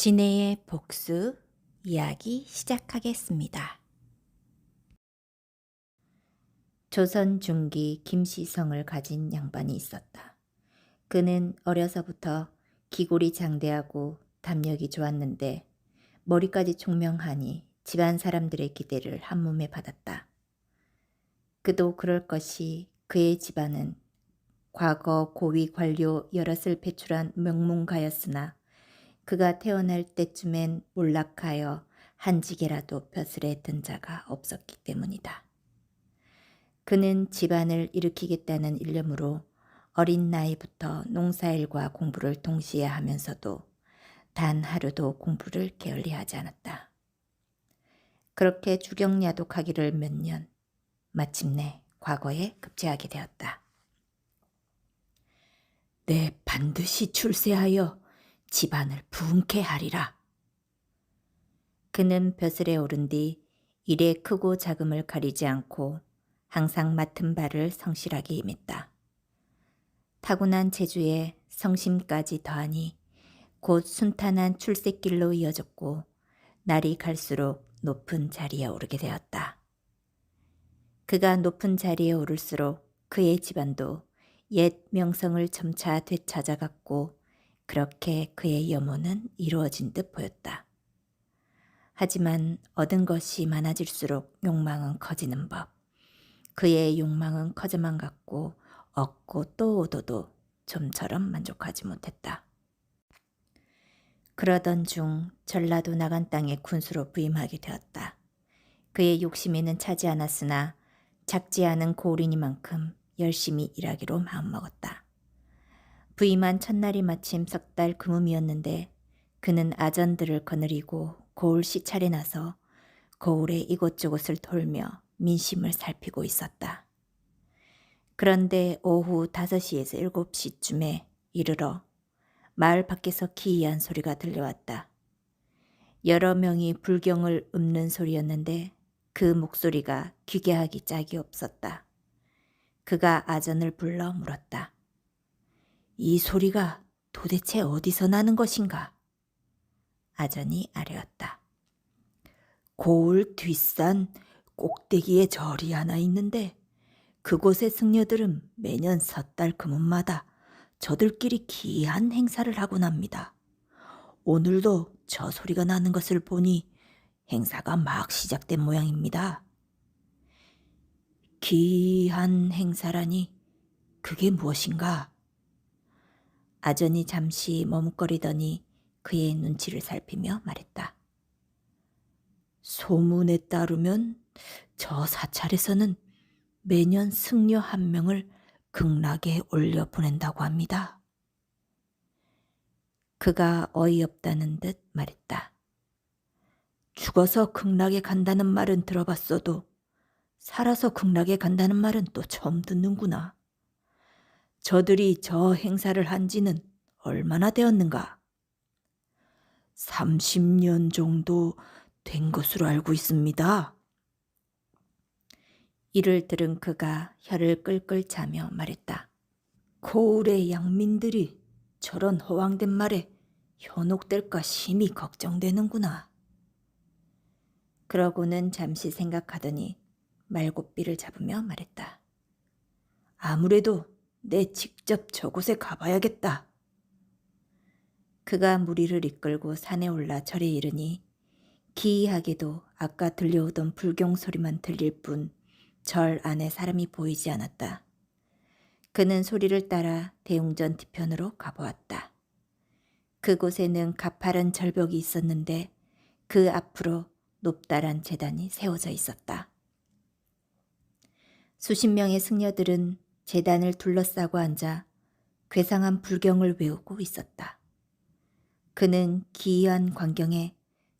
진해의 복수 이야기 시작하겠습니다. 조선 중기 김시성을 가진 양반이 있었다. 그는 어려서부터 기골이 장대하고 담력이 좋았는데 머리까지 총명하니 집안 사람들의 기대를 한몸에 받았다. 그도 그럴 것이 그의 집안은 과거 고위 관료 여럿을 배출한 명문가였으나 그가 태어날 때쯤엔 몰락하여 한지게라도 벼슬에 든 자가 없었기 때문이다. 그는 집안을 일으키겠다는 일념으로 어린 나이부터 농사일과 공부를 동시에 하면서도 단 하루도 공부를 게을리하지 않았다. 그렇게 주경야독하기를 몇 년, 마침내 과거에 급제하게 되었다. 내 반드시 출세하여 집안을 부흥케 하리라. 그는 벼슬에 오른 뒤 일의 크고 작음을 가리지 않고 항상 맡은 바를 성실하게 임했다. 타고난 재주에 성심까지 더하니 곧 순탄한 출세길로 이어졌고 날이 갈수록 높은 자리에 오르게 되었다. 그가 높은 자리에 오를수록 그의 집안도 옛 명성을 점차 되찾아갔고 그렇게 그의 염원은 이루어진 듯 보였다. 하지만 얻은 것이 많아질수록 욕망은 커지는 법. 그의 욕망은 커져만 갔고 얻고 또 얻어도 좀처럼 만족하지 못했다. 그러던 중 전라도 나간 땅에 군수로 부임하게 되었다. 그의 욕심에는 차지 않았으나 작지 않은 고을이니만큼 열심히 일하기로 마음먹었다. 부임한 첫날이 마침 석 달 금음이었는데 그는 아전들을 거느리고 고을 시찰에 나서 고을의 이곳저곳을 돌며 민심을 살피고 있었다. 그런데 오후 5시에서 7시쯤에 이르러 마을 밖에서 기이한 소리가 들려왔다. 여러 명이 불경을 읊는 소리였는데 그 목소리가 귀게 하기 짝이 없었다. 그가 아전을 불러 물었다. 이 소리가 도대체 어디서 나는 것인가? 아전이 아뢰었다. 고을 뒷산 꼭대기에 절이 하나 있는데 그곳의 승려들은 매년 섣달 금음마다 저들끼리 기이한 행사를 하곤 합니다. 오늘도 저 소리가 나는 것을 보니 행사가 막 시작된 모양입니다. 기이한 행사라니 그게 무엇인가? 아전이 잠시 머뭇거리더니 그의 눈치를 살피며 말했다. 소문에 따르면 저 사찰에서는 매년 승려 한 명을 극락에 올려 보낸다고 합니다. 그가 어이없다는 듯 말했다. 죽어서 극락에 간다는 말은 들어봤어도 살아서 극락에 간다는 말은 또 처음 듣는구나. 저들이 저 행사를 한 지는 얼마나 되었는가? 30년 정도 된 것으로 알고 있습니다. 이를 들은 그가 혀를 끌끌 차며 말했다. 고을의 양민들이 저런 허황된 말에 현혹될까 심히 걱정되는구나. 그러고는 잠시 생각하더니 말고삐를 잡으며 말했다. 아무래도 내 직접 저곳에 가봐야겠다. 그가 무리를 이끌고 산에 올라 절에 이르니 기이하게도 아까 들려오던 불경 소리만 들릴 뿐 절 안에 사람이 보이지 않았다. 그는 소리를 따라 대웅전 뒤편으로 가보았다. 그곳에는 가파른 절벽이 있었는데 그 앞으로 높다란 제단이 세워져 있었다. 수십 명의 승려들은 제단을 둘러싸고 앉아 괴상한 불경을 외우고 있었다. 그는 기이한 광경에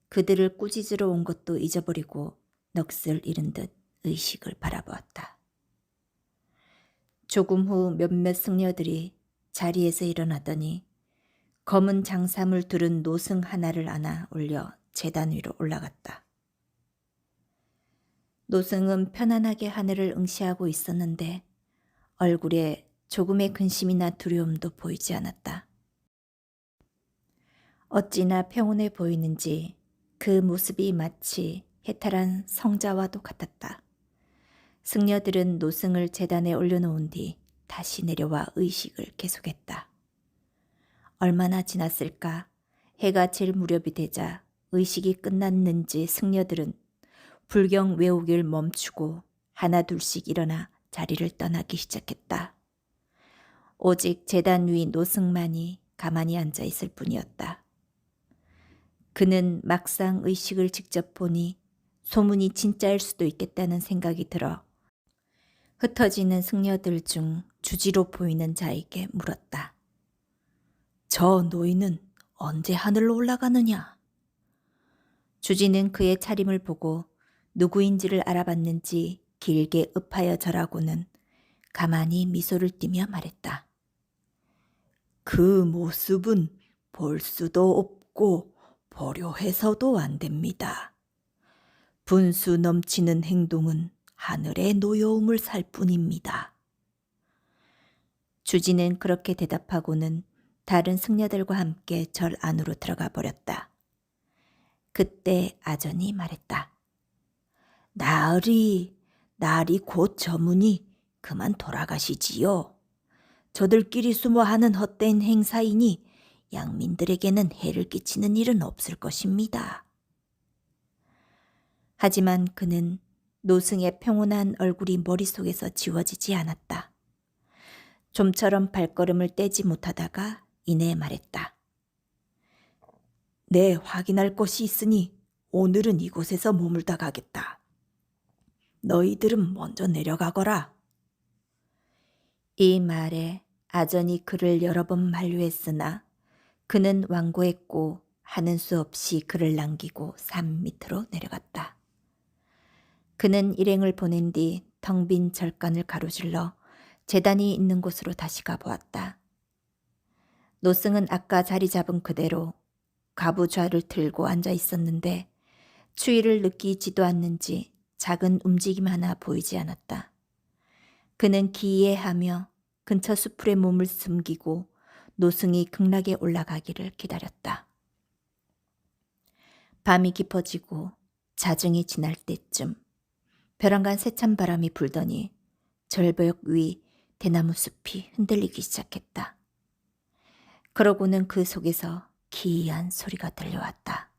그들을 꾸짖으러 온 것도 잊어버리고 넋을 잃은 듯 의식을 바라보았다. 조금 후 몇몇 승려들이 자리에서 일어나더니 검은 장삼을 두른 노승 하나를 안아 올려 제단 위로 올라갔다. 노승은 편안하게 하늘을 응시하고 있었는데 얼굴에 조금의 근심이나 두려움도 보이지 않았다. 어찌나 평온해 보이는지 그 모습이 마치 해탈한 성자와도 같았다. 승려들은 노승을 제단에 올려놓은 뒤 다시 내려와 의식을 계속했다. 얼마나 지났을까? 해가 질 무렵이 되자 의식이 끝났는지 승려들은 불경 외우기를 멈추고 하나 둘씩 일어나 자리를 떠나기 시작했다. 오직 제단 위 노승만이 가만히 앉아 있을 뿐이었다. 그는 막상 의식을 직접 보니 소문이 진짜일 수도 있겠다는 생각이 들어 흩어지는 승려들 중 주지로 보이는 자에게 물었다. 저 노인은 언제 하늘로 올라가느냐? 주지는 그의 차림을 보고 누구인지를 알아봤는지 길게 읍하여 절하고는 가만히 미소를 띠며 말했다. 그 모습은 볼 수도 없고 보려 해서도 안 됩니다. 분수 넘치는 행동은 하늘의 노여움을 살 뿐입니다. 주지는 그렇게 대답하고는 다른 승려들과 함께 절 안으로 들어가 버렸다. 그때 아전이 말했다. 나으리, 날이 곧 저무니 그만 돌아가시지요. 저들끼리 숨어 하는 헛된 행사이니 양민들에게는 해를 끼치는 일은 없을 것입니다. 하지만 그는 노승의 평온한 얼굴이 머릿속에서 지워지지 않았다. 좀처럼 발걸음을 떼지 못하다가 이내 말했다. 네, 확인할 것이 있으니 오늘은 이곳에서 머물다 가겠다. 너희들은 먼저 내려가거라. 이 말에 아전이 그를 여러 번 만류했으나 그는 완고했고 하는 수 없이 그를 남기고 산 밑으로 내려갔다. 그는 일행을 보낸 뒤 텅 빈 절간을 가로질러 제단이 있는 곳으로 다시 가보았다. 노승은 아까 자리 잡은 그대로 가부좌를 들고 앉아 있었는데 추위를 느끼지도 않는지 작은 움직임 하나 보이지 않았다. 그는 기이해하며 근처 수풀에 몸을 숨기고 노승이 극락에 올라가기를 기다렸다. 밤이 깊어지고 자중이 지날 때쯤 벼랑간 세찬 바람이 불더니 절벽 위 대나무 숲이 흔들리기 시작했다. 그러고는 그 속에서 기이한 소리가 들려왔다.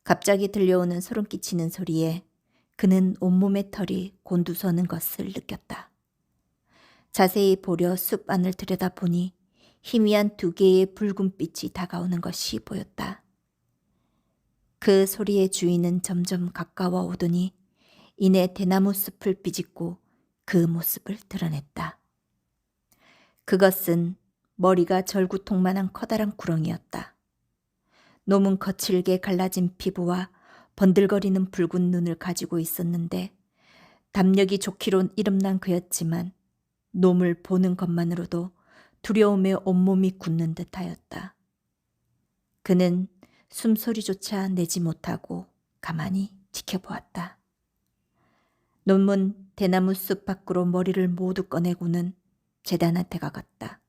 갑자기 들려오는 소름 끼치는 소리에 그는 온몸의 털이 곤두서는 것을 느꼈다. 자세히 보려 숲 안을 들여다보니 희미한 두 개의 붉은 빛이 다가오는 것이 보였다. 그 소리의 주인은 점점 가까워 오더니 이내 대나무 숲을 비집고 그 모습을 드러냈다. 그것은 머리가 절구통만한 커다란 구렁이였다. 놈은 거칠게 갈라진 피부와 번들거리는 붉은 눈을 가지고 있었는데 담력이 좋기로 이름난 그였지만 놈을 보는 것만으로도 두려움에 온몸이 굳는 듯하였다. 그는 숨소리조차 내지 못하고 가만히 지켜보았다. 놈은 대나무 숲 밖으로 머리를 모두 꺼내고는 제단한테 가갔다.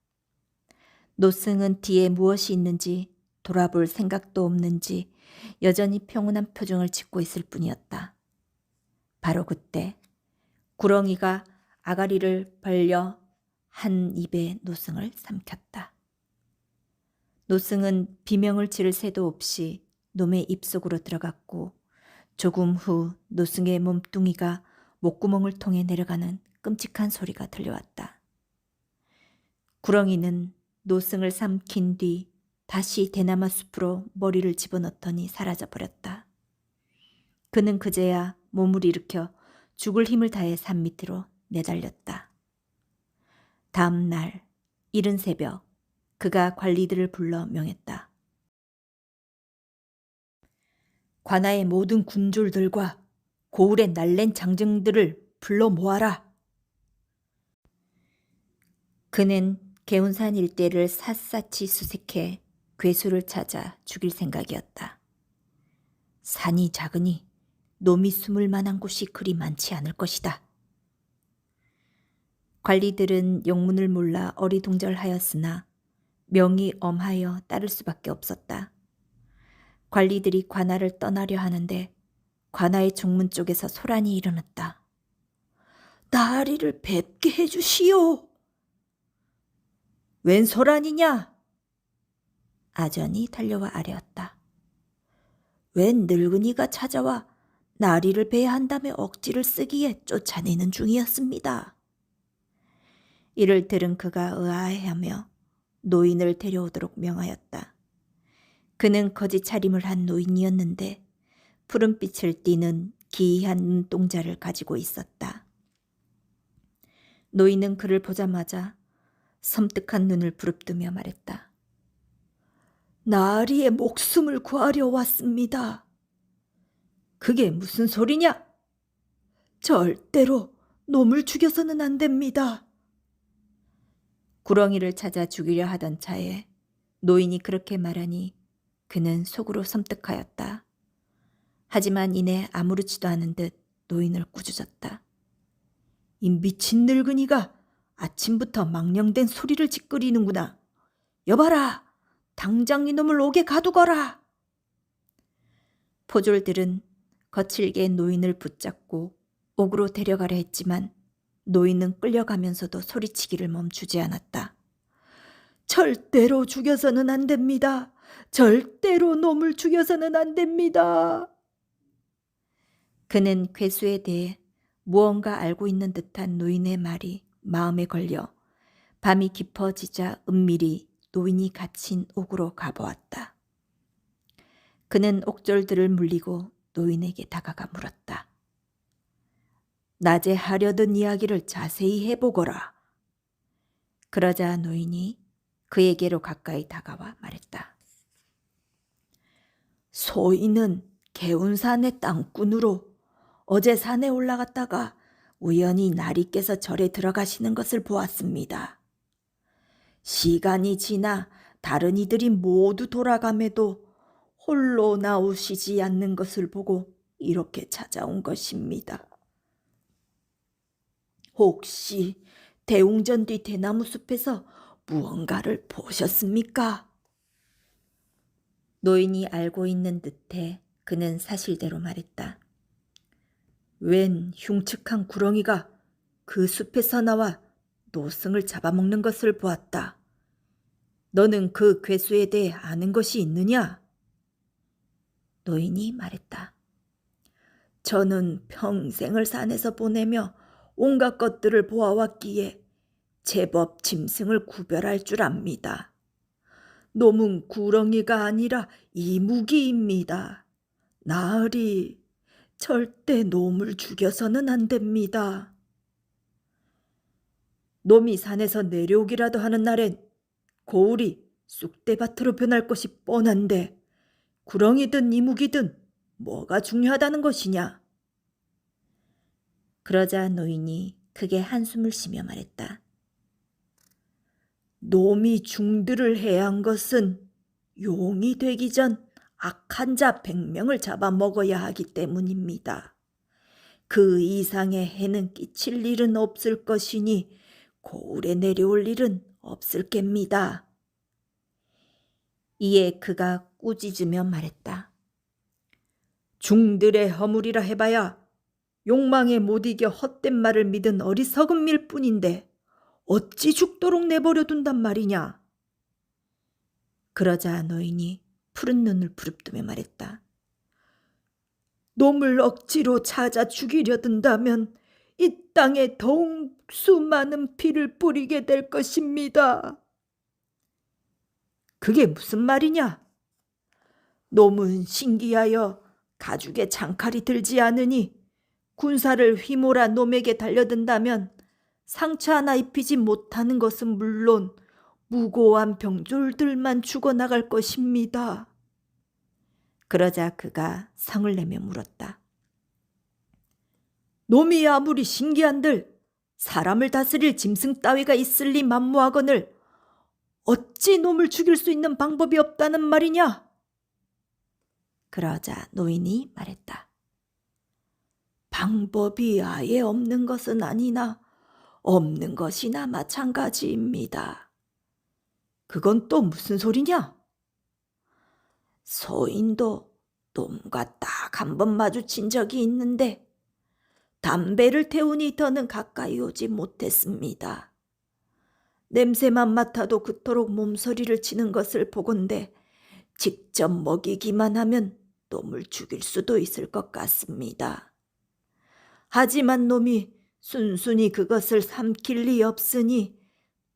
노승은 뒤에 무엇이 있는지 돌아볼 생각도 없는지 여전히 평온한 표정을 짓고 있을 뿐이었다. 바로 그때 구렁이가 아가리를 벌려 한 입에 노승을 삼켰다. 노승은 비명을 지를 새도 없이 놈의 입속으로 들어갔고 조금 후 노승의 몸뚱이가 목구멍을 통해 내려가는 끔찍한 소리가 들려왔다. 구렁이는 노승을 삼킨 뒤 다시 대나무 숲으로 머리를 집어넣더니 사라져버렸다. 그는 그제야 몸을 일으켜 죽을 힘을 다해 산 밑으로 내달렸다. 다음 날 이른 새벽 그가 관리들을 불러 명했다. 관아의 모든 군졸들과 고을의 날랜 장정들을 불러 모아라. 그는 개운산 일대를 샅샅이 수색해 괴수를 찾아 죽일 생각이었다. 산이 작으니 놈이 숨을 만한 곳이 그리 많지 않을 것이다. 관리들은 용문을 몰라 어리둥절하였으나 명이 엄하여 따를 수밖에 없었다. 관리들이 관아를 떠나려 하는데 관아의 중문 쪽에서 소란이 일어났다. 나리를 뵙게 해주시오. 웬 소란이냐? 아전이 달려와 아뢰었다. 웬 늙은이가 찾아와 나리를 뵈야 한다며 억지를 쓰기에 쫓아내는 중이었습니다. 이를 들은 그가 의아해하며 노인을 데려오도록 명하였다. 그는 거짓 차림을 한 노인이었는데 푸른빛을 띠는 기이한 눈동자를 가지고 있었다. 노인은 그를 보자마자 섬뜩한 눈을 부릅뜨며 말했다. 나리의 목숨을 구하려 왔습니다. 그게 무슨 소리냐? 절대로 놈을 죽여서는 안 됩니다. 구렁이를 찾아 죽이려 하던 차에 노인이 그렇게 말하니 그는 속으로 섬뜩하였다. 하지만 이내 아무렇지도 않은 듯 노인을 꾸짖었다. 이 미친 늙은이가 아침부터 망령된 소리를 짓거리는구나. 여봐라, 당장 이놈을 옥에 가두거라. 포졸들은 거칠게 노인을 붙잡고 옥으로 데려가려 했지만 노인은 끌려가면서도 소리치기를 멈추지 않았다. 절대로 죽여서는 안 됩니다. 절대로 놈을 죽여서는 안 됩니다. 그는 괴수에 대해 무언가 알고 있는 듯한 노인의 말이 마음에 걸려 밤이 깊어지자 은밀히 노인이 갇힌 옥으로 가보았다. 그는 옥졸들을 물리고 노인에게 다가가 물었다. 낮에 하려던 이야기를 자세히 해보거라. 그러자 노인이 그에게로 가까이 다가와 말했다. 소인은 개운산의 땅꾼으로 어제 산에 올라갔다가 우연히 나리께서 절에 들어가시는 것을 보았습니다. 시간이 지나 다른 이들이 모두 돌아감에도 홀로 나오시지 않는 것을 보고 이렇게 찾아온 것입니다. 혹시 대웅전 뒤 대나무 숲에서 무언가를 보셨습니까? 노인이 알고 있는 듯해 그는 사실대로 말했다. 웬 흉측한 구렁이가 그 숲에서 나와 노승을 잡아먹는 것을 보았다. 너는 그 괴수에 대해 아는 것이 있느냐? 노인이 말했다. 저는 평생을 산에서 보내며 온갖 것들을 보아왔기에 제법 짐승을 구별할 줄 압니다. 놈은 구렁이가 아니라 이무기입니다. 나으리, 절대 놈을 죽여서는 안 됩니다. 놈이 산에서 내려오기라도 하는 날엔 고울이 쑥대밭으로 변할 것이 뻔한데 구렁이든 이무기든 뭐가 중요하다는 것이냐? 그러자 노인이 크게 한숨을 쉬며 말했다. 놈이 중들을 해야 한 것은 용이 되기 전 악한 자 100명을 잡아먹어야 하기 때문입니다. 그 이상의 해는 끼칠 일은 없을 것이니 고울에 내려올 일은 없을 겁니다. 이에 그가 꾸짖으며 말했다. 중들의 허물이라 해봐야 욕망에 못 이겨 헛된 말을 믿은 어리석은 밀뿐인데 어찌 죽도록 내버려 둔단 말이냐. 그러자 노인이 푸른 눈을 부릅뜨며 말했다. 놈을 억지로 찾아 죽이려 든다면 이 땅에 더욱 수많은 피를 뿌리게 될 것입니다. 그게 무슨 말이냐? 놈은 신기하여 가죽에 장칼이 들지 않으니 군사를 휘몰아 놈에게 달려든다면 상처 하나 입히지 못하는 것은 물론 무고한 병졸들만 죽어나갈 것입니다. 그러자 그가 성을 내며 물었다. 놈이 아무리 신기한들 사람을 다스릴 짐승 따위가 있을 리 만무하거늘 어찌 놈을 죽일 수 있는 방법이 없다는 말이냐? 그러자 노인이 말했다. 방법이 아예 없는 것은 아니나 없는 것이나 마찬가지입니다. 그건 또 무슨 소리냐? 소인도 놈과 딱 한 번 마주친 적이 있는데 담배를 태우니 더는 가까이 오지 못했습니다. 냄새만 맡아도 그토록 몸서리를 치는 것을 보건대 직접 먹이기만 하면 놈을 죽일 수도 있을 것 같습니다. 하지만 놈이 순순히 그것을 삼킬 리 없으니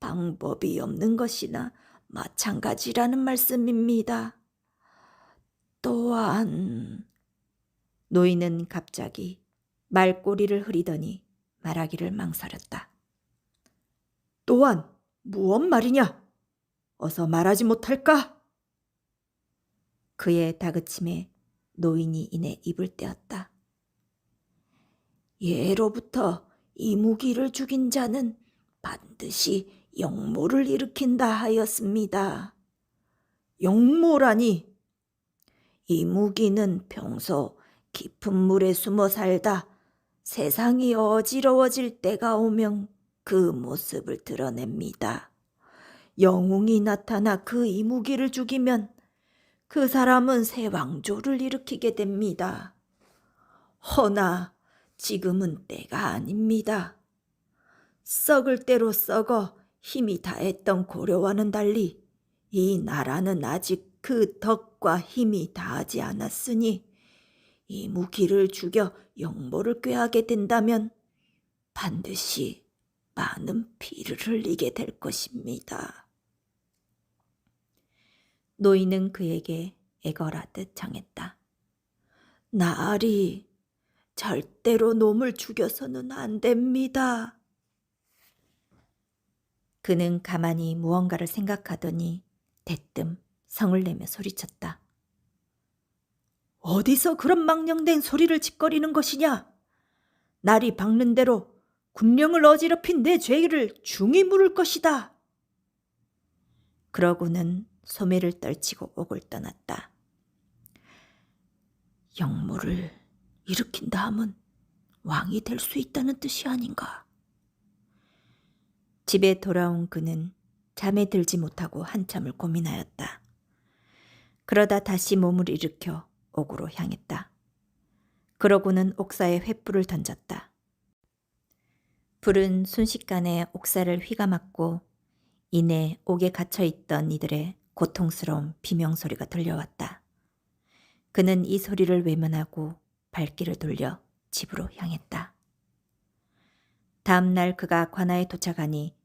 방법이 없는 것이나 마찬가지라는 말씀입니다. 또한 노인은 갑자기 말꼬리를 흐리더니 말하기를 망설였다. 또한 무엇 말이냐? 어서 말하지 못할까? 그의 다그침에 노인이 이내 입을 떼었다. 예로부터 이무기를 죽인 자는 반드시 영모를 일으킨다 하였습니다. 영모라니? 이무기는 평소 깊은 물에 숨어 살다 세상이 어지러워질 때가 오면 그 모습을 드러냅니다. 영웅이 나타나 그 이무기를 죽이면 그 사람은 새 왕조를 일으키게 됩니다. 허나 지금은 때가 아닙니다. 썩을 대로 썩어 힘이 다했던 고려와는 달리 이 나라는 아직 그 덕과 힘이 다하지 않았으니 이 무기를 죽여 영모를 꾀하게 된다면 반드시 많은 피를 흘리게 될 것입니다. 노인은 그에게 애걸하듯 정했다. 나으리, 절대로 놈을 죽여서는 안 됩니다. 그는 가만히 무언가를 생각하더니 대뜸 성을 내며 소리쳤다. 어디서 그런 망령된 소리를 짓거리는 것이냐? 날이 밝는 대로 군령을 어지럽힌 내 죄를 중히 물을 것이다. 그러고는 소매를 떨치고 옥을 떠났다. 영모를 일으킨다 함은 왕이 될 수 있다는 뜻이 아닌가? 집에 돌아온 그는 잠에 들지 못하고 한참을 고민하였다. 그러다 다시 몸을 일으켜 옥으로 향했다. 그러고는 옥사에 횃불을 던졌다. 불은 순식간에 옥사를 휘감았고 이내 옥에 갇혀있던 이들의 고통스러운 비명소리가 들려왔다. 그는 이 소리를 외면하고 발길을 돌려 집으로 향했다. 다음 날 그가 관아에 도착하니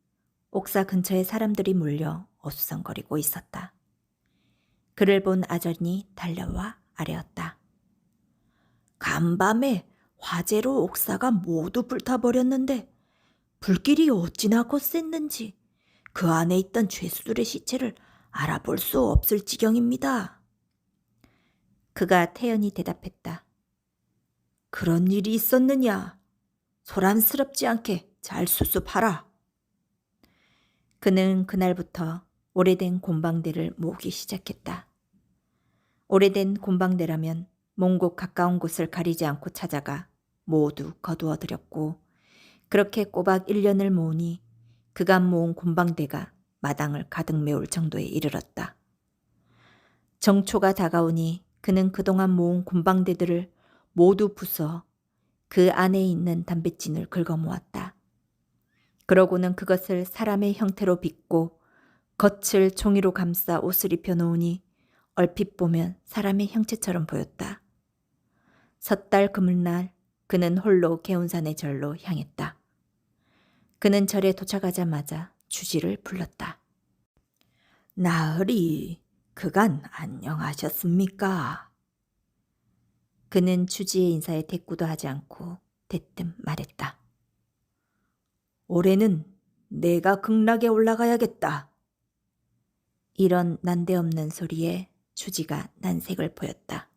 옥사 근처에 사람들이 몰려 어수선거리고 있었다. 그를 본 아전이 달려와 아뢰었다. 간밤에 화재로 옥사가 모두 불타버렸는데 불길이 어찌나 거셌는지 그 안에 있던 죄수들의 시체를 알아볼 수 없을 지경입니다. 그가 태연히 대답했다. 그런 일이 있었느냐? 소란스럽지 않게 잘 수습하라. 그는 그날부터 오래된 곰방대를 모으기 시작했다. 오래된 곰방대라면 먼 곳 가까운 곳을 가리지 않고 찾아가 모두 거두어들였고 그렇게 꼬박 1년을 모으니 그간 모은 곰방대가 마당을 가득 메울 정도에 이르렀다. 정초가 다가오니 그는 그동안 모은 곰방대들을 모두 부숴 그 안에 있는 담뱃진을 긁어모았다. 그러고는 그것을 사람의 형태로 빚고 겉을 종이로 감싸 옷을 입혀 놓으니 얼핏 보면 사람의 형체처럼 보였다. 섣달 그물날 그는 홀로 개운산의 절로 향했다. 그는 절에 도착하자마자 주지를 불렀다. 나으리, 그간 안녕하셨습니까? 그는 주지의 인사에 대꾸도 하지 않고 대뜸 말했다. 올해는 내가 극락에 올라가야겠다. 이런 난데없는 소리에 주지가 난색을 보였다.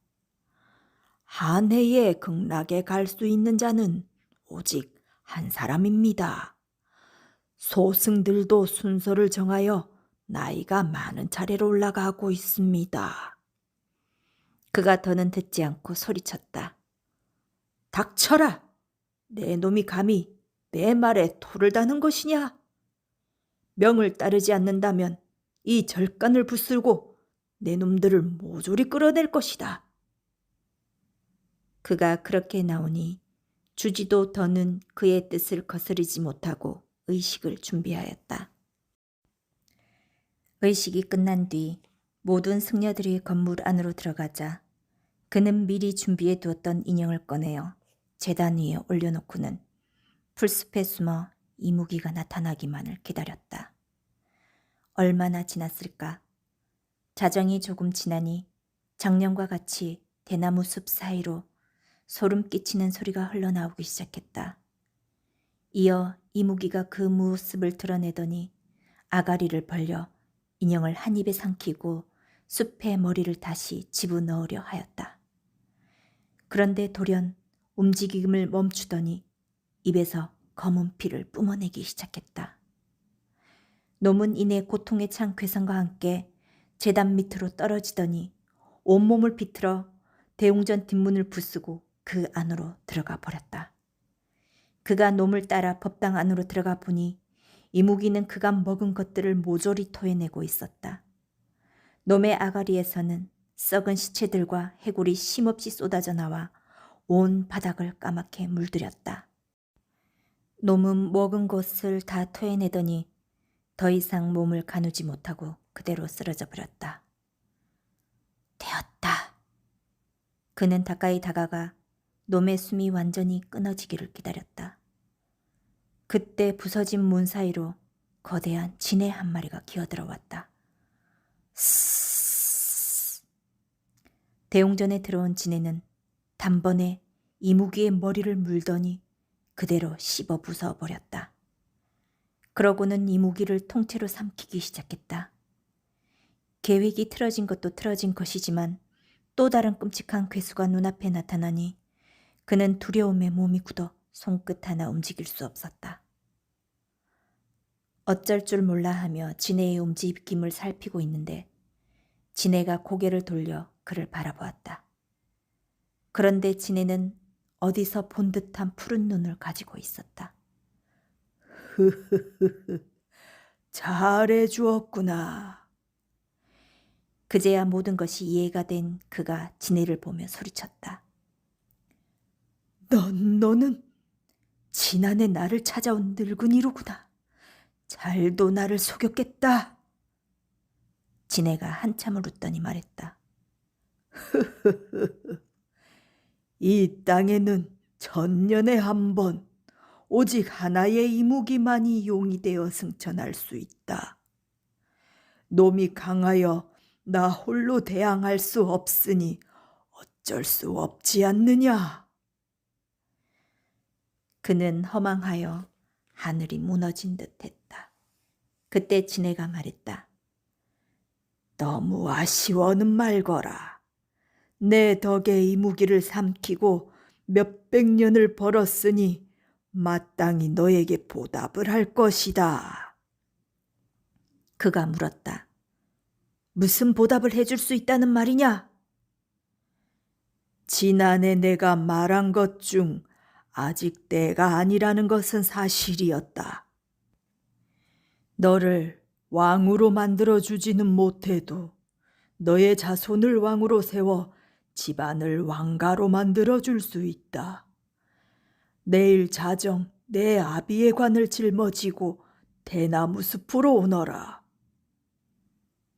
한 해에 극락에 갈 수 있는 자는 오직 한 사람입니다. 소승들도 순서를 정하여 나이가 많은 차례로 올라가고 있습니다. 그가 더는 듣지 않고 소리쳤다. 닥쳐라! 내 놈이 감히 내 말에 토를 다는 것이냐? 명을 따르지 않는다면 이 절간을 부술고 내 놈들을 모조리 끌어낼 것이다. 그가 그렇게 나오니 주지도 더는 그의 뜻을 거스르지 못하고 의식을 준비하였다. 의식이 끝난 뒤 모든 승려들이 건물 안으로 들어가자 그는 미리 준비해 두었던 인형을 꺼내어 제단 위에 올려놓고는 풀숲에 숨어 이무기가 나타나기만을 기다렸다. 얼마나 지났을까? 자정이 조금 지나니 작년과 같이 대나무 숲 사이로 소름 끼치는 소리가 흘러나오기 시작했다. 이어 이무기가 그 모습을 드러내더니 아가리를 벌려 인형을 한 입에 삼키고 숲에 머리를 다시 집어넣으려 하였다. 그런데 돌연 움직임을 멈추더니 입에서 검은 피를 뿜어내기 시작했다. 놈은 이내 고통에 찬 괴성과 함께 제단 밑으로 떨어지더니 온몸을 비틀어 대웅전 뒷문을 부수고 그 안으로 들어가 버렸다. 그가 놈을 따라 법당 안으로 들어가 보니 이무기는 그가 먹은 것들을 모조리 토해내고 있었다. 놈의 아가리에서는 썩은 시체들과 해골이 쉼없이 쏟아져 나와 온 바닥을 까맣게 물들였다. 놈은 먹은 것을 다 토해내더니 더 이상 몸을 가누지 못하고 그대로 쓰러져 버렸다. 되었다. 그는 가까이 다가가 놈의 숨이 완전히 끊어지기를 기다렸다. 그때 부서진 문 사이로 거대한 진해 한 마리가 기어들어왔다. 스스스스. 대웅전에 들어온 진해는 단번에 이무기의 머리를 물더니 그대로 씹어 부숴버렸다. 그러고는 이무기를 통째로 삼키기 시작했다. 계획이 틀어진 것도 틀어진 것이지만 또 다른 끔찍한 괴수가 눈앞에 나타나니 그는 두려움에 몸이 굳어 손끝 하나 움직일 수 없었다. 어쩔 줄 몰라 하며 진해의 움직임을 살피고 있는데 진해가 고개를 돌려 그를 바라보았다. 그런데 진해는 어디서 본 듯한 푸른 눈을 가지고 있었다. 흐흐흐흐, 잘해 주었구나. 그제야 모든 것이 이해가 된 그가 진해를 보며 소리쳤다. 너는 지난해 나를 찾아온 늙은이로구나. 잘도 나를 속였겠다. 진해가 한참을 웃더니 말했다. 이 땅에는 천년에 한 번 오직 하나의 이무기만이 용이 되어 승천할 수 있다. 놈이 강하여 나 홀로 대항할 수 없으니 어쩔 수 없지 않느냐. 그는 허망하여 하늘이 무너진 듯했다. 그때 진해가 말했다. 너무 아쉬워는 말거라. 내 덕에 이무기를 삼키고 몇백 년을 벌었으니 마땅히 너에게 보답을 할 것이다. 그가 물었다. 무슨 보답을 해줄 수 있다는 말이냐? 지난해 내가 말한 것 중 아직 때가 아니라는 것은 사실이었다. 너를 왕으로 만들어주지는 못해도 너의 자손을 왕으로 세워 집안을 왕가로 만들어줄 수 있다. 내일 자정 내 아비의 관을 짊어지고 대나무 숲으로 오너라.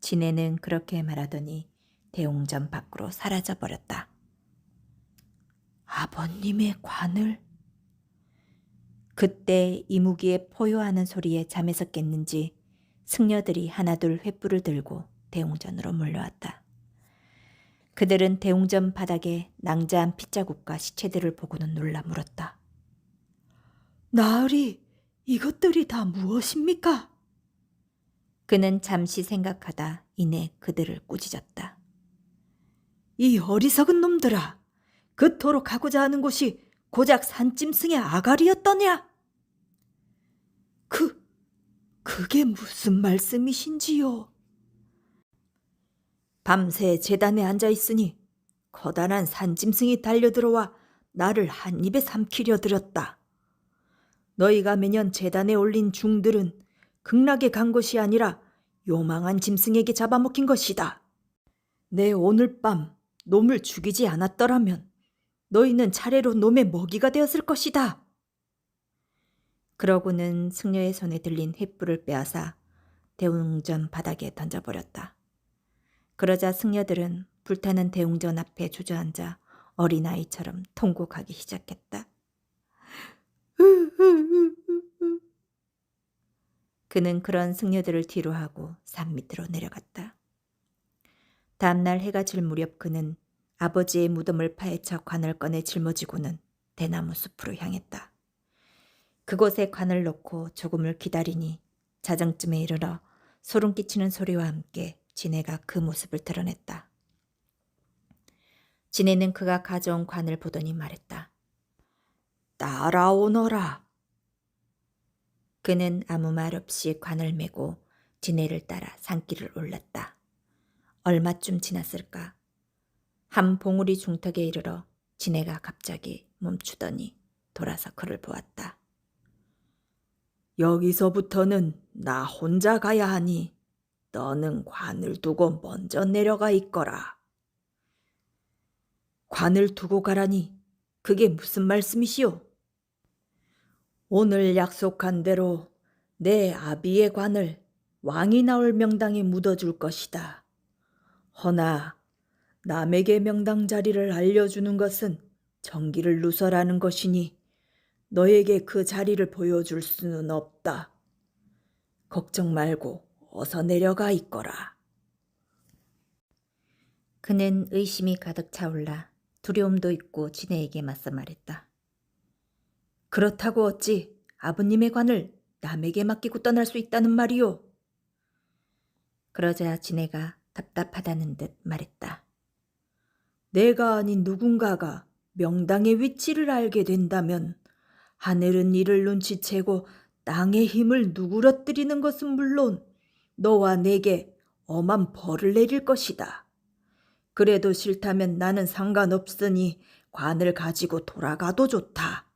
진해는 그렇게 말하더니 대웅전 밖으로 사라져버렸다. 아버님의 관을? 그때 이무기의 포효하는 소리에 잠에서 깼는지 승려들이 하나둘 횃불을 들고 대웅전으로 몰려왔다. 그들은 대웅전 바닥에 낭자한 핏자국과 시체들을 보고는 놀라 물었다. 나으리, 이것들이 다 무엇입니까? 그는 잠시 생각하다 이내 그들을 꾸짖었다. 이 어리석은 놈들아, 그토록 가고자 하는 곳이 고작 산짐승의 아가리였더냐? 그게 무슨 말씀이신지요? 밤새 제단에 앉아있으니 커다란 산짐승이 달려들어와 나를 한 입에 삼키려 들었다. 너희가 매년 제단에 올린 중들은 극락에 간 것이 아니라 요망한 짐승에게 잡아먹힌 것이다. 내 오늘 밤 놈을 죽이지 않았더라면 너희는 차례로 놈의 먹이가 되었을 것이다. 그러고는 승려의 손에 들린 횃불을 빼앗아 대웅전 바닥에 던져버렸다. 그러자 승려들은 불타는 대웅전 앞에 주저앉아 어린아이처럼 통곡하기 시작했다. 그는 그런 승려들을 뒤로하고 산 밑으로 내려갔다. 다음날 해가 질 무렵 그는 아버지의 무덤을 파헤쳐 관을 꺼내 짊어지고는 대나무 숲으로 향했다. 그곳에 관을 놓고 조금을 기다리니 자정쯤에 이르러 소름 끼치는 소리와 함께 진해가 그 모습을 드러냈다. 진해는 그가 가져온 관을 보더니 말했다. 따라오너라. 그는 아무 말 없이 관을 메고 진해를 따라 산길을 올랐다. 얼마쯤 지났을까? 한 봉우리 중턱에 이르러 진해가 갑자기 멈추더니 돌아서 그를 보았다. 여기서부터는 나 혼자 가야 하니 너는 관을 두고 먼저 내려가 있거라. 관을 두고 가라니 그게 무슨 말씀이시오? 오늘 약속한 대로 내 아비의 관을 왕이 나올 명당에 묻어줄 것이다. 허나 남에게 명당 자리를 알려주는 것은 정기를 누설하는 것이니 너에게 그 자리를 보여줄 수는 없다. 걱정 말고 어서 내려가 있거라. 그는 의심이 가득 차올라 두려움도 있고 진해에게 맞서 말했다. 그렇다고 어찌 아버님의 관을 남에게 맡기고 떠날 수 있다는 말이오? 그러자 진해가 답답하다는 듯 말했다. 내가 아닌 누군가가 명당의 위치를 알게 된다면 하늘은 이를 눈치채고 땅의 힘을 누그러뜨리는 것은 물론 너와 내게 엄한 벌을 내릴 것이다. 그래도 싫다면 나는 상관없으니 관을 가지고 돌아가도 좋다.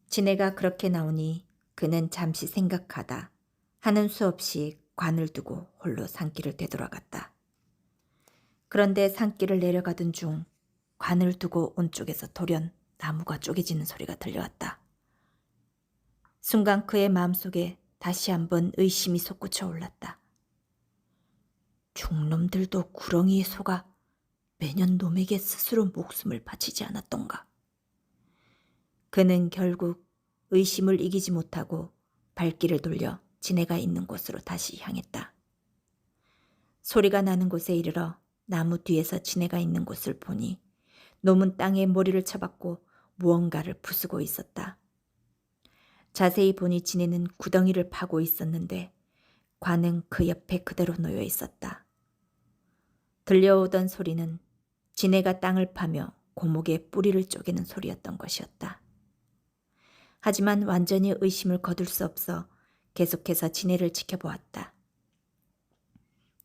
진해가 그렇게 나오니 그는 잠시 생각하다 하는 수 없이 관을 두고 홀로 산길을 되돌아갔다. 그런데 산길을 내려가던 중 관을 두고 온 쪽에서 돌연 나무가 쪼개지는 소리가 들려왔다. 순간 그의 마음속에 다시 한번 의심이 솟구쳐 올랐다. 중놈들도 구렁이에 속아 매년 놈에게 스스로 목숨을 바치지 않았던가. 그는 결국 의심을 이기지 못하고 발길을 돌려 진해가 있는 곳으로 다시 향했다. 소리가 나는 곳에 이르러 나무 뒤에서 진해가 있는 곳을 보니 놈은 땅에 머리를 쳐박고 무언가를 부수고 있었다. 자세히 보니 진해는 구덩이를 파고 있었는데 관은 그 옆에 그대로 놓여 있었다. 들려오던 소리는 진해가 땅을 파며 고목의 뿌리를 쪼개는 소리였던 것이었다. 하지만 완전히 의심을 거둘 수 없어 계속해서 진해를 지켜보았다.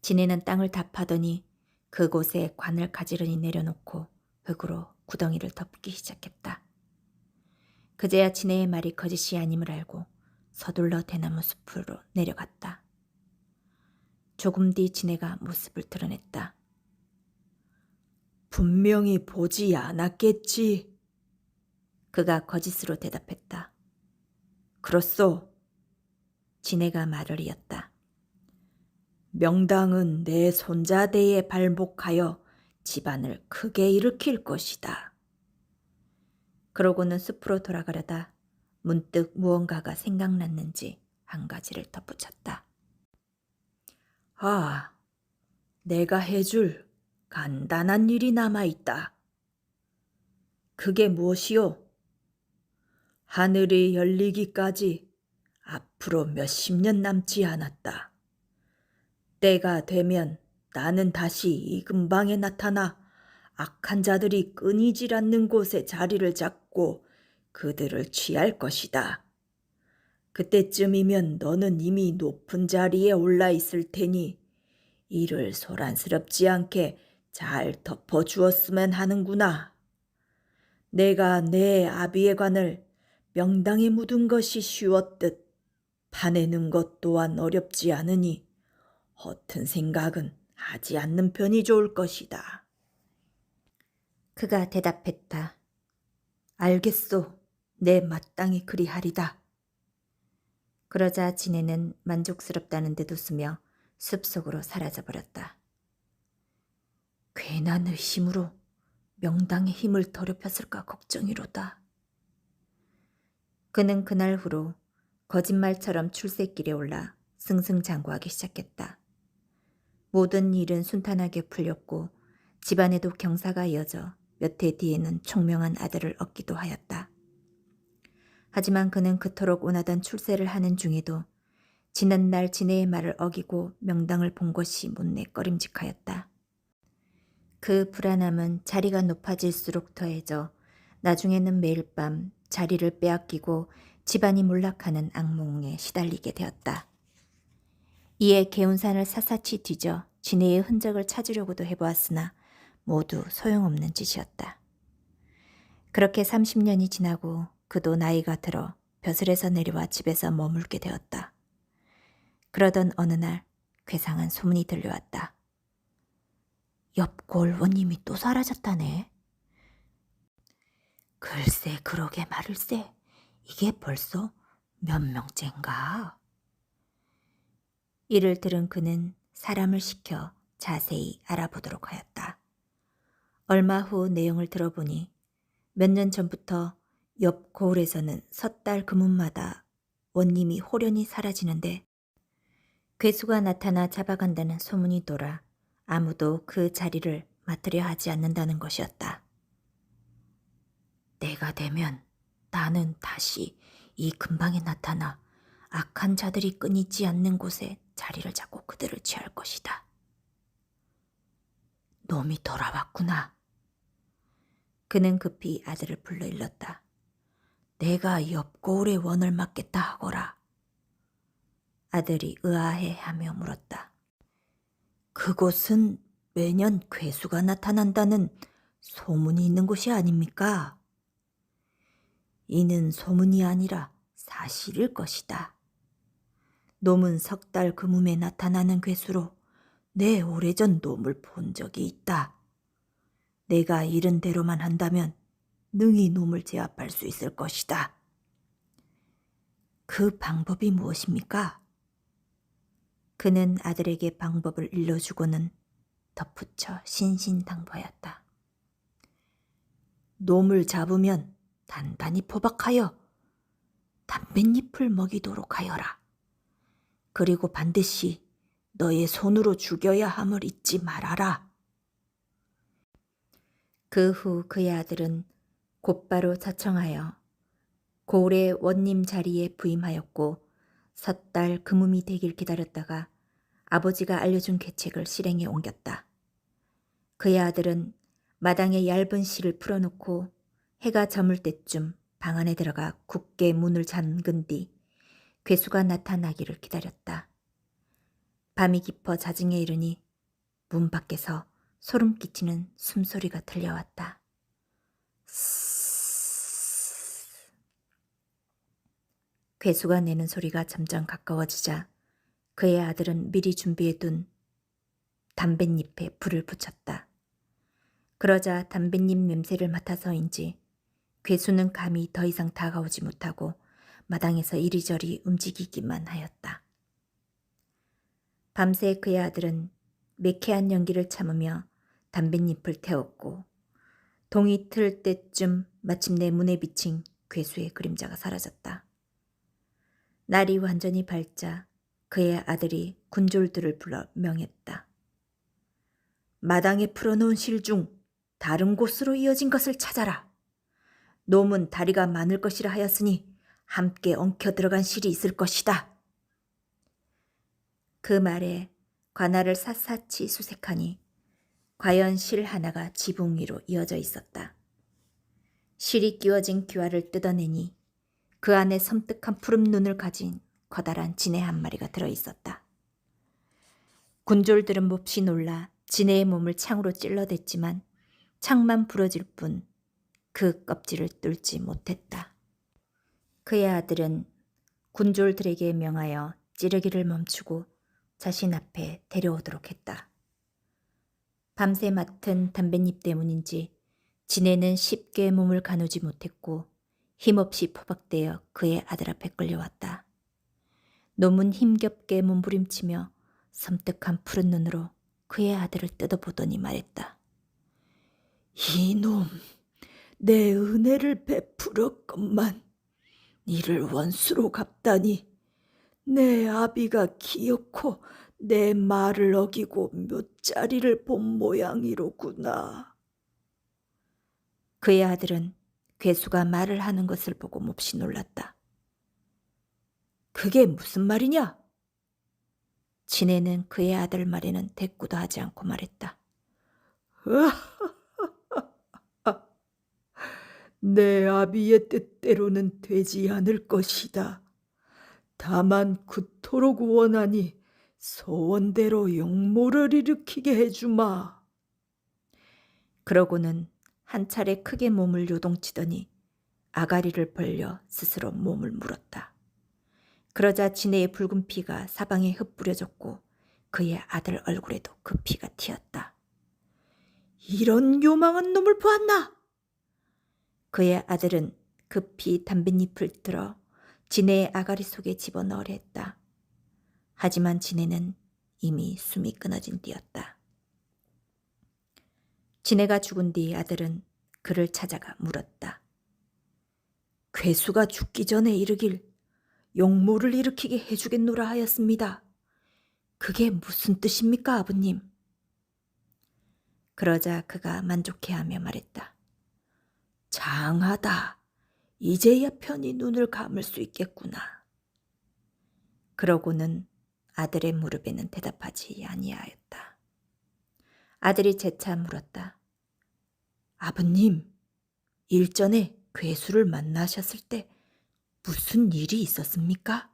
진해는 땅을 다 파더니 그곳에 관을 가지런히 내려놓고 흙으로 구덩이를 덮기 시작했다. 그제야 진해의 말이 거짓이 아님을 알고 서둘러 대나무 숲으로 내려갔다. 조금 뒤 진해가 모습을 드러냈다. 분명히 보지 않았겠지. 그가 거짓으로 대답했다. 그렇소. 진해가 말을 이었다. 명당은 내 손자대에 발목하여 집안을 크게 일으킬 것이다. 그러고는 숲으로 돌아가려다 문득 무언가가 생각났는지 한 가지를 덧붙였다. 아, 내가 해줄 간단한 일이 남아있다. 그게 무엇이오? 하늘이 열리기까지 앞으로 몇십 년 남지 않았다. 때가 되면 나는 다시 이 근방에 나타나 악한 자들이 끊이질 않는 곳에 자리를 잡고 그들을 취할 것이다. 그때쯤이면 너는 이미 높은 자리에 올라 있을 테니 이를 소란스럽지 않게 잘 덮어주었으면 하는구나. 내가 내 아비의 관을 명당에 묻은 것이 쉬웠듯 파내는 것 또한 어렵지 않으니 허튼 생각은 하지 않는 편이 좋을 것이다. 그가 대답했다. 알겠소. 내 마땅히 그리하리다. 그러자 지네는 만족스럽다는 듯 웃으며 숲속으로 사라져버렸다. 괜한 의심으로 명당의 힘을 더럽혔을까 걱정이로다. 그는 그날 후로 거짓말처럼 출세길에 올라 승승장구하기 시작했다. 모든 일은 순탄하게 풀렸고 집안에도 경사가 이어져 몇 해 뒤에는 총명한 아들을 얻기도 하였다. 하지만 그는 그토록 원하던 출세를 하는 중에도 지난날 지네의 말을 어기고 명당을 본 것이 못내 꺼림직하였다. 그 불안함은 자리가 높아질수록 더해져 나중에는 매일 밤 자리를 빼앗기고 집안이 몰락하는 악몽에 시달리게 되었다. 이에 개운산을 샅샅이 뒤져 지네의 흔적을 찾으려고도 해보았으나 모두 소용없는 짓이었다. 그렇게 30년이 지나고 그도 나이가 들어 벼슬에서 내려와 집에서 머물게 되었다. 그러던 어느 날 괴상한 소문이 들려왔다. 옆 골원님이 또 사라졌다네. 글쎄 그러게 말을세. 이게 벌써 몇 명째인가? 이를 들은 그는 사람을 시켜 자세히 알아보도록 하였다. 얼마 후 내용을 들어보니 몇 년 전부터 옆 고을에서는 섣달 금운마다 원님이 홀연히 사라지는데 괴수가 나타나 잡아간다는 소문이 돌아 아무도 그 자리를 맡으려 하지 않는다는 것이었다. 때가 되면 나는 다시 이 근방에 나타나 악한 자들이 끊이지 않는 곳에 자리를 잡고 그들을 취할 것이다. 놈이 돌아왔구나. 그는 급히 아들을 불러일렀다. 내가 옆 고을의 원을 맡겠다 하거라. 아들이 의아해하며 물었다. 그곳은 매년 괴수가 나타난다는 소문이 있는 곳이 아닙니까? 이는 소문이 아니라 사실일 것이다. 놈은 석 달 금음에 나타나는 괴수로 내 오래전 놈을 본 적이 있다. 내가 이른 대로만 한다면 능히 놈을 제압할 수 있을 것이다. 그 방법이 무엇입니까? 그는 아들에게 방법을 일러주고는 덧붙여 신신당부하였다. 놈을 잡으면 단단히 포박하여 담뱃잎을 먹이도록 하여라. 그리고 반드시 너의 손으로 죽여야 함을 잊지 말아라. 그 후 그의 아들은 곧바로 자청하여 고을의 원님 자리에 부임하였고 섣달 금음이 되길 기다렸다가 아버지가 알려준 계책을 실행에 옮겼다. 그의 아들은 마당에 얇은 실을 풀어놓고 해가 저물 때쯤 방 안에 들어가 굳게 문을 잠근 뒤 괴수가 나타나기를 기다렸다. 밤이 깊어 자증에 이르니 문 밖에서 소름 끼치는 숨소리가 들려왔다. 괴수가 내는 소리가 점점 가까워지자 그의 아들은 미리 준비해둔 담뱃잎에 불을 붙였다. 그러자 담뱃잎 냄새를 맡아서인지 괴수는 감히 더 이상 다가오지 못하고 마당에서 이리저리 움직이기만 하였다. 밤새 그의 아들은 매캐한 연기를 참으며 담뱃잎을 태웠고 동이 틀 때쯤 마침내 문에 비친 괴수의 그림자가 사라졌다. 날이 완전히 밝자 그의 아들이 군졸들을 불러 명했다. 마당에 풀어놓은 실 중 다른 곳으로 이어진 것을 찾아라. 놈은 다리가 많을 것이라 하였으니 함께 엉켜 들어간 실이 있을 것이다. 그 말에 관아를 샅샅이 수색하니 과연 실 하나가 지붕 위로 이어져 있었다. 실이 끼워진 귀화를 뜯어내니 그 안에 섬뜩한 푸른 눈을 가진 커다란 지네 한 마리가 들어있었다. 군졸들은 몹시 놀라 지네의 몸을 창으로 찔러댔지만 창만 부러질 뿐 그 껍질을 뚫지 못했다. 그의 아들은 군졸들에게 명하여 찌르기를 멈추고 자신 앞에 데려오도록 했다. 밤새 맡은 담뱃잎 때문인지 진해는 쉽게 몸을 가누지 못했고 힘없이 포박되어 그의 아들 앞에 끌려왔다. 놈은 힘겹게 몸부림치며 섬뜩한 푸른 눈으로 그의 아들을 뜯어보더니 말했다. 이놈, 내 은혜를 베풀었건만 이를 원수로 갚다니 내 아비가 기어코 내 말을 어기고 묫자리를 본 모양이로구나. 그의 아들은 괴수가 말을 하는 것을 보고 몹시 놀랐다. 그게 무슨 말이냐? 진해는 그의 아들 말에는 대꾸도 하지 않고 말했다. 내 아비의 뜻대로는 되지 않을 것이다. 다만 그토록 원하니 소원대로 용모를 일으키게 해주마. 그러고는 한 차례 크게 몸을 요동치더니 아가리를 벌려 스스로 몸을 물었다. 그러자 진해의 붉은 피가 사방에 흩뿌려졌고 그의 아들 얼굴에도 그 피가 튀었다. 이런 요망한 놈을 보았나? 그의 아들은 급히 담뱃잎을 들어 진해의 아가리 속에 집어넣으려 했다. 하지만 진해는 이미 숨이 끊어진 뒤였다. 진해가 죽은 뒤 아들은 그를 찾아가 물었다. 괴수가 죽기 전에 이르길 용모를 일으키게 해주겠노라 하였습니다. 그게 무슨 뜻입니까, 아버님? 그러자 그가 만족해하며 말했다. 장하다. 이제야 편히 눈을 감을 수 있겠구나. 그러고는 아들의 무릎에는 대답하지 아니하였다. 아들이 재차 물었다. 아버님, 일전에 괴수를 만나셨을 때 무슨 일이 있었습니까?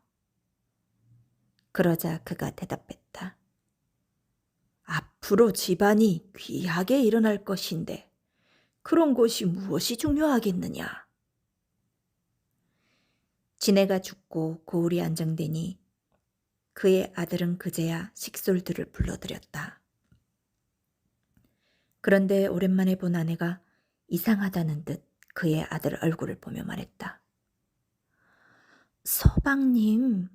그러자 그가 대답했다. 앞으로 집안이 귀하게 일어날 것인데 그런 것이 무엇이 중요하겠느냐? 진해가 죽고 고을이 안정되니 그의 아들은 그제야 식솔들을 불러들였다. 그런데 오랜만에 본 아내가 이상하다는 듯 그의 아들 얼굴을 보며 말했다. 서방님,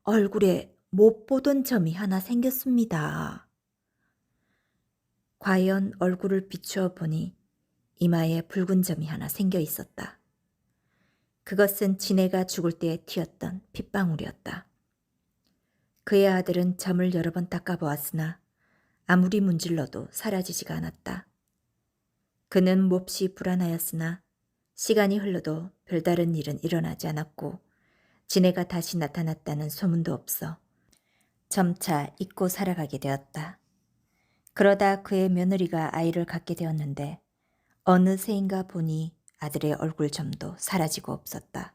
얼굴에 못 보던 점이 하나 생겼습니다. 과연 얼굴을 비추어 보니 이마에 붉은 점이 하나 생겨 있었다. 그것은 진해가 죽을 때에 튀었던 핏방울이었다. 그의 아들은 점을 여러 번 닦아보았으나 아무리 문질러도 사라지지가 않았다. 그는 몹시 불안하였으나 시간이 흘러도 별다른 일은 일어나지 않았고 진해가 다시 나타났다는 소문도 없어 점차 잊고 살아가게 되었다. 그러다 그의 며느리가 아이를 갖게 되었는데 어느새인가 보니 아들의 얼굴점도 사라지고 없었다.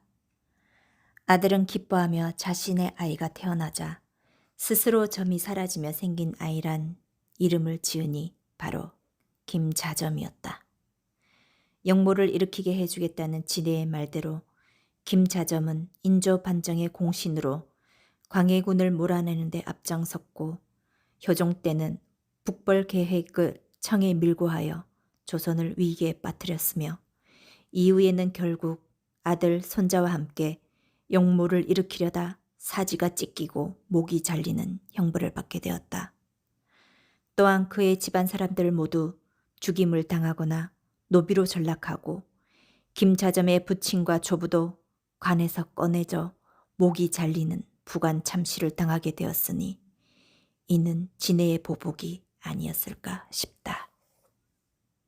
아들은 기뻐하며 자신의 아이가 태어나자 스스로 점이 사라지며 생긴 아이란 이름을 지으니 바로 김자점이었다. 영모를 일으키게 해주겠다는 진해의 말대로 김자점은 인조 반정의 공신으로 광해군을 몰아내는 데 앞장섰고 효종 때는 북벌 계획을 청에 밀고 하여 조선을 위기에 빠뜨렸으며 이후에는 결국 아들 손자와 함께 용모를 일으키려다 사지가 찢기고 목이 잘리는 형벌을 받게 되었다. 또한 그의 집안 사람들 모두 죽임을 당하거나 노비로 전락하고 김자점의 부친과 조부도 관에서 꺼내져 목이 잘리는 부관 참시를 당하게 되었으니 이는 진해의 보복이 아니었을까 싶다.